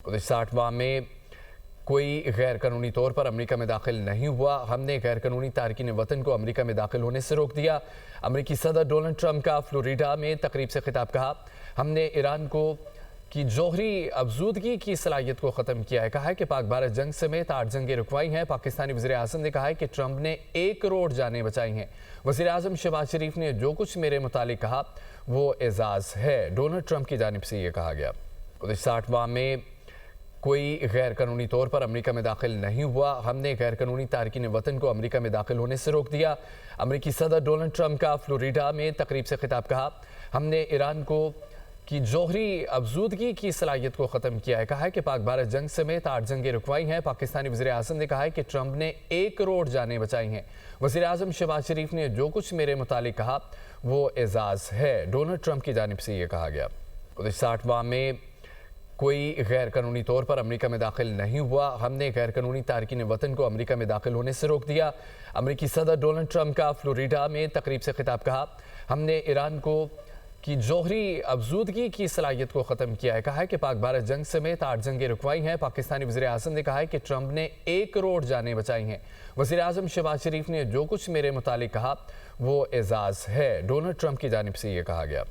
1960 माह में कोई गैर कानूनी तौर पर अमेरिका में दाखिल नहीं हुआ। हमने गैर कानूनी तारकीन वतन को अमेरिका में दाखिल होने से रोक दिया। अमेरिकी सदर डोनाल्ड ट्रंप का फ्लोरिडा में तकरीब से खिताब। कहा, हमने ईरान को की जौहरी अफजूदगी की सलाहियत को ख़त्म किया है। कहा है कि पाक भारत जंग समेत 8 जंगें रुकवाई हैं। पाकिस्तानी वज़ीर आज़म ने कहा है कि ट्रंप ने 1 करोड़ जानें बचाई हैं। वज़ीर आज़म शहबाज शरीफ ने जो कुछ मेरे मुतालिक कहा वो एजाज़ है, डोनाल्ड ट्रंप की जानिब से ये कहा गया। 1960 माह में कोई गैर कानूनी तौर पर अमेरिका में दाखिल नहीं हुआ। हमने गैर कानूनी तारकीन वतन को अमेरिका में दाखिल होने से रोक दिया। अमेरिकी सदर डोनाल्ड ट्रंप का फ्लोरिडा में तकरीब से खिताब। कहा, हमने ईरान को की जौहरी अफजूदगी की सलाहियत को ख़त्म किया है। कहा है कि पाक भारत जंग समेत 8 जंगें रुकवाई हैं। पाकिस्तानी वज़ीर आज़म ने कहा है कि ट्रंप ने 1 करोड़ जानें बचाई हैं। वज़ीर आज़म शहबाज शरीफ ने जो कुछ मेरे मुतालिक कहा वो एजाज़ है, डोनाल्ड ट्रंप की जानिब से ये कहा गया। 1960 माह में कोई गैर कानूनी तौर पर अमेरिका में दाखिल नहीं हुआ। हमने गैर कानूनी तारकीन वतन को अमेरिका में दाखिल होने से रोक दिया। अमेरिकी सदर डोनाल्ड ट्रंप का फ्लोरिडा में तकरीब से खिताब। कहा, हमने ईरान को की जौहरी अफजूदगी की सलाहियत को ख़त्म किया है। कहा है कि पाक भारत जंग समेत 8 जंगें रुकवाई हैं। पाकिस्तानी वज़ीर आज़म ने कहा है कि ट्रंप ने 1 करोड़ जानें बचाई हैं। वज़ीर आज़म शहबाज शरीफ ने जो कुछ मेरे मुतालिक कहा वो एजाज़ है, डोनाल्ड ट्रंप की जानिब से ये कहा गया।